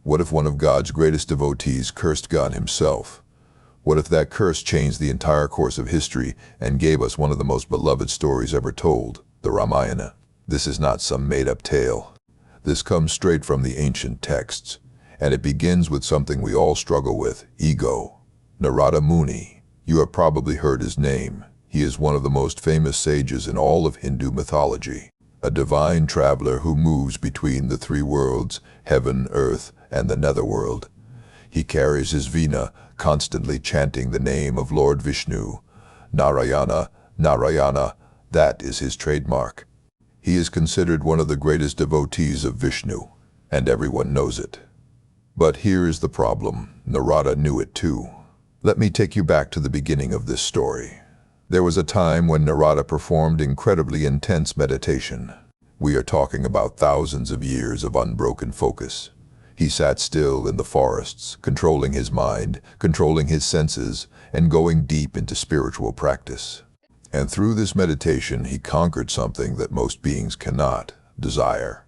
What if one of God's greatest devotees cursed God himself? What if that curse changed the entire course of history and gave us one of the most beloved stories ever told, the Ramayana? This is not some made-up tale. This comes straight from the ancient texts, and it begins with something we all struggle with: ego. Narada Muni. You have probably heard his name. He is one of the most famous sages in all of Hindu mythology, a divine traveler who moves between the three worlds, heaven, earth, and the netherworld. He carries his veena, constantly chanting the name of Lord Vishnu. Narayana, Narayana, that is his trademark. He is considered one of the greatest devotees of Vishnu, and everyone knows it. But here is the problem: Narada knew it too. Let me take you back to the beginning of this story. There was a time when Narada performed incredibly intense meditation. We are talking about thousands of years of unbroken focus. He sat still in the forests, controlling his mind, controlling his senses, and going deep into spiritual practice. And through this meditation, he conquered something that most beings cannot: desire.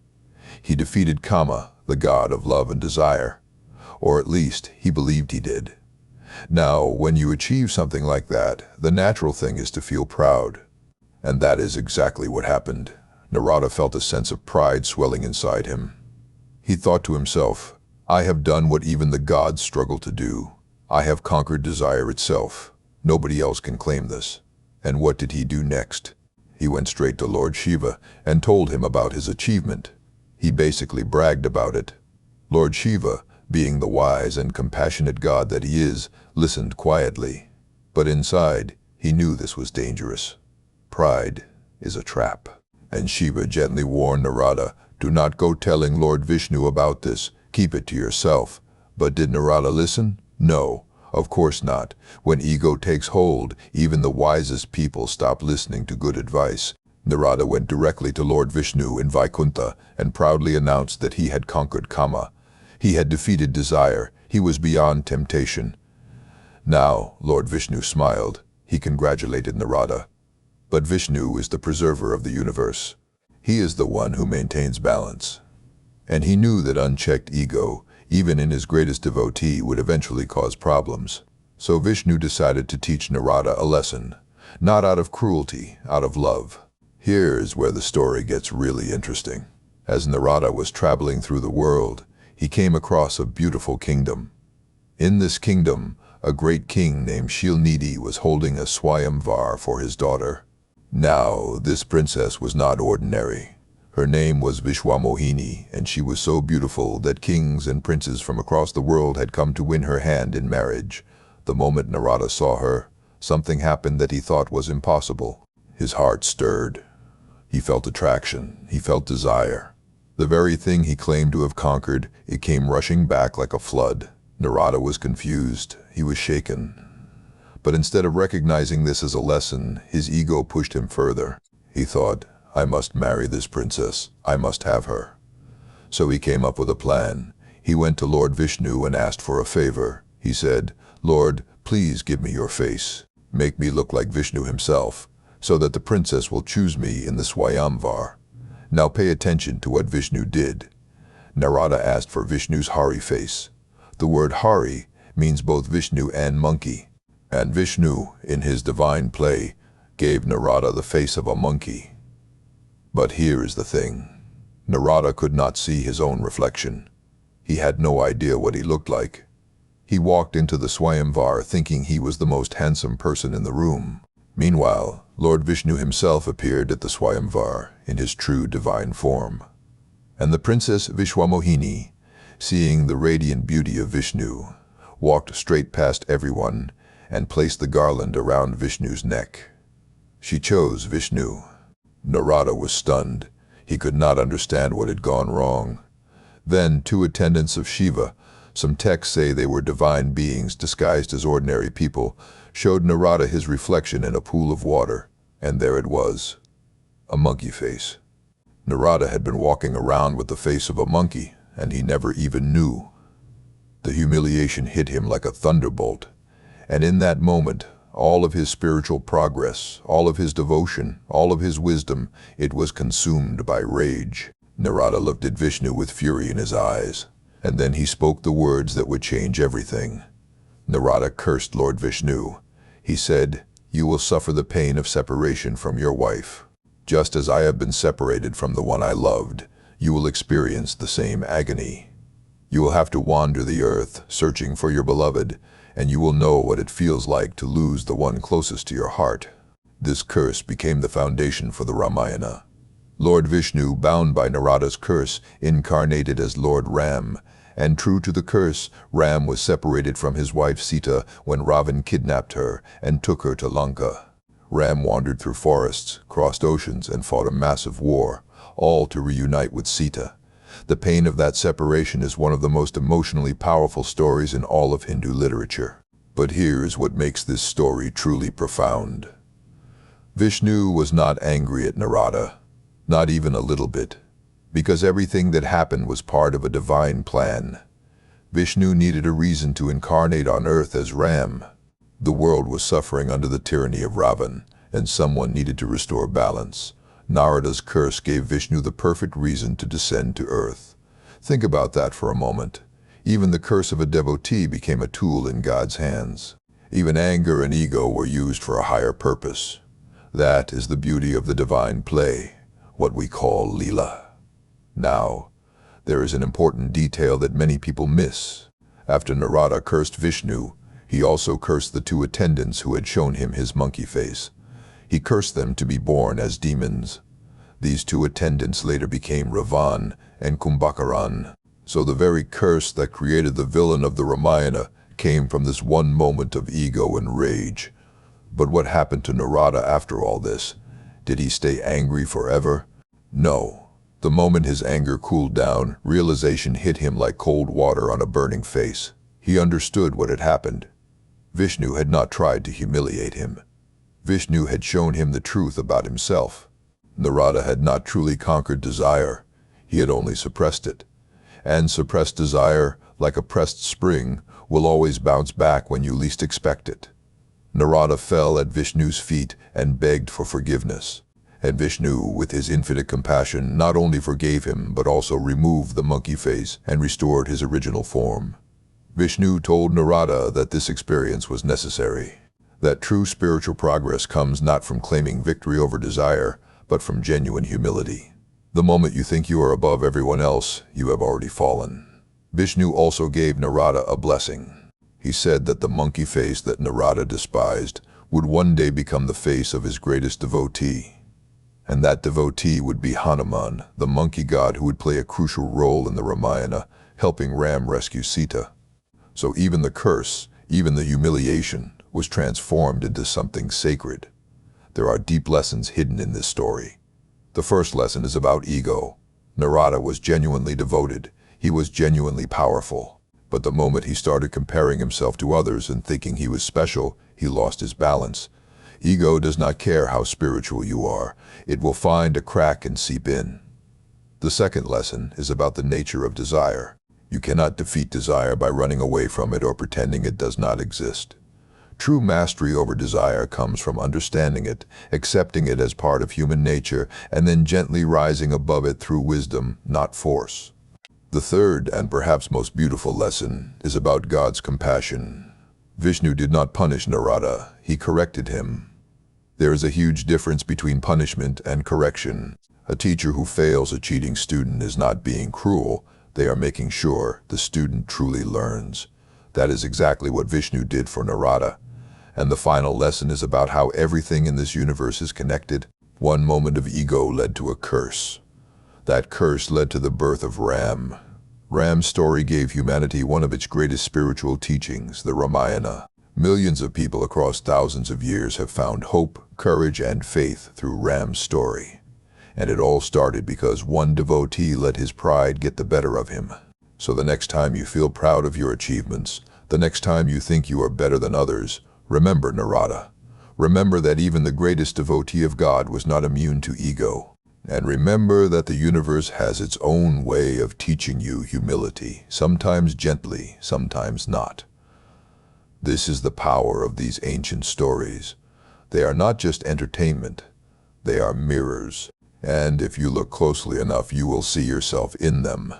He defeated Kama, the god of love and desire. Or at least, he believed he did. Now, when you achieve something like that, the natural thing is to feel proud. And that is exactly what happened. Narada felt a sense of pride swelling inside him. He thought to himself, "I have done what even the gods struggle to do. I have conquered desire itself. Nobody else can claim this." And what did he do next? He went straight to Lord Shiva and told him about his achievement. He basically bragged about it. Lord Shiva, being the wise and compassionate god that he is, listened quietly. But inside, he knew this was dangerous. Pride is a trap. And Shiva gently warned Narada, "Do not go telling Lord Vishnu about this. Keep it to yourself." But did Narada listen? No, of course not. When ego takes hold, even the wisest people stop listening to good advice. Narada went directly to Lord Vishnu in Vaikuntha and proudly announced that he had conquered Kama. He had defeated desire. He was beyond temptation. Now, Lord Vishnu smiled. He congratulated Narada. But Vishnu is the preserver of the universe. He is the one who maintains balance. And he knew that unchecked ego, even in his greatest devotee, would eventually cause problems. So Vishnu decided to teach Narada a lesson, not out of cruelty, out of love. Here's where the story gets really interesting. As Narada was traveling through the world, he came across a beautiful kingdom. In this kingdom, a great king named Shilnidhi was holding a Swayamvar for his daughter. Now, this princess was not ordinary. Her name was Vishwamohini, and she was so beautiful that kings and princes from across the world had come to win her hand in marriage. The moment Narada saw her, something happened that he thought was impossible. His heart stirred. He felt attraction. He felt desire. The very thing he claimed to have conquered, it came rushing back like a flood. Narada was confused. He was shaken. But instead of recognizing this as a lesson, his ego pushed him further. He thought, "I must marry this princess. I must have her." So he came up with a plan. He went to Lord Vishnu and asked for a favor. He said, "Lord, please give me your face. Make me look like Vishnu himself, so that the princess will choose me in the Swayamvar." Now pay attention to what Vishnu did. Narada asked for Vishnu's Hari face. The word Hari means both Vishnu and monkey. And Vishnu, in his divine play, gave Narada the face of a monkey. But here is the thing. Narada could not see his own reflection. He had no idea what he looked like. He walked into the Swayamvar thinking he was the most handsome person in the room. Meanwhile, Lord Vishnu himself appeared at the Swayamvar in his true divine form. And the princess Vishwamohini, seeing the radiant beauty of Vishnu, walked straight past everyone and placed the garland around Vishnu's neck. She chose Vishnu. Narada was stunned. He could not understand what had gone wrong. Then, two attendants of Shiva, some texts say they were divine beings disguised as ordinary people, showed Narada his reflection in a pool of water, and there it was, a monkey face. Narada had been walking around with the face of a monkey, and he never even knew. The humiliation hit him like a thunderbolt. And in that moment, all of his spiritual progress, all of his devotion, all of his wisdom, it was consumed by rage. Narada looked at Vishnu with fury in his eyes. And then he spoke the words that would change everything. Narada cursed Lord Vishnu. He said, "You will suffer the pain of separation from your wife. Just as I have been separated from the one I loved, you will experience the same agony. You will have to wander the earth, searching for your beloved, and you will know what it feels like to lose the one closest to your heart." This curse became the foundation for the Ramayana. Lord Vishnu, bound by Narada's curse, incarnated as Lord Ram, and true to the curse, Ram was separated from his wife Sita when Ravan kidnapped her and took her to Lanka. Ram wandered through forests, crossed oceans, and fought a massive war, all to reunite with Sita. The pain of that separation is one of the most emotionally powerful stories in all of Hindu literature. But here's what makes this story truly profound. Vishnu was not angry at Narada, not even a little bit, because everything that happened was part of a divine plan. Vishnu needed a reason to incarnate on earth as Ram. The world was suffering under the tyranny of Ravan, and someone needed to restore balance. Narada's curse gave Vishnu the perfect reason to descend to earth. Think about that for a moment. Even the curse of a devotee became a tool in God's hands. Even anger and ego were used for a higher purpose. That is the beauty of the divine play, what we call Leela. Now, there is an important detail that many people miss. After Narada cursed Vishnu, he also cursed the two attendants who had shown him his monkey face. He cursed them to be born as demons. These two attendants later became Ravan and Kumbhakaran. So the very curse that created the villain of the Ramayana came from this one moment of ego and rage. But what happened to Narada after all this? Did he stay angry forever? No. The moment his anger cooled down, realization hit him like cold water on a burning face. He understood what had happened. Vishnu had not tried to humiliate him. Vishnu had shown him the truth about himself. Narada had not truly conquered desire. He had only suppressed it. And suppressed desire, like a pressed spring, will always bounce back when you least expect it. Narada fell at Vishnu's feet and begged for forgiveness. And Vishnu, with his infinite compassion, not only forgave him, but also removed the monkey face and restored his original form. Vishnu told Narada that this experience was necessary, that true spiritual progress comes not from claiming victory over desire, but from genuine humility. The moment you think you are above everyone else, you have already fallen. Vishnu also gave Narada a blessing. He said that the monkey face that Narada despised would one day become the face of his greatest devotee. And that devotee would be Hanuman, the monkey god who would play a crucial role in the Ramayana, helping Ram rescue Sita. So even the curse, even the humiliation, was transformed into something sacred. There are deep lessons hidden in this story. The first lesson is about ego. Narada was genuinely devoted. He was genuinely powerful. But the moment he started comparing himself to others and thinking he was special, he lost his balance. Ego does not care how spiritual you are. It will find a crack and seep in. The second lesson is about the nature of desire. You cannot defeat desire by running away from it or pretending it does not exist. True mastery over desire comes from understanding it, accepting it as part of human nature, and then gently rising above it through wisdom, not force. The third and perhaps most beautiful lesson is about God's compassion. Vishnu did not punish Narada, he corrected him. There is a huge difference between punishment and correction. A teacher who fails a cheating student is not being cruel. They are making sure the student truly learns. That is exactly what Vishnu did for Narada. And the final lesson is about how everything in this universe is connected. One moment of ego led to a curse. That curse led to the birth of Ram. Ram's story gave humanity one of its greatest spiritual teachings, the Ramayana. Millions of people across thousands of years have found hope, courage, and faith through Ram's story. And it all started because one devotee let his pride get the better of him. So the next time you feel proud of your achievements, the next time you think you are better than others, remember Narada. Remember that even the greatest devotee of God was not immune to ego. And remember that the universe has its own way of teaching you humility, sometimes gently, sometimes not. This is the power of these ancient stories. They are not just entertainment, they are mirrors. And if you look closely enough, you will see yourself in them.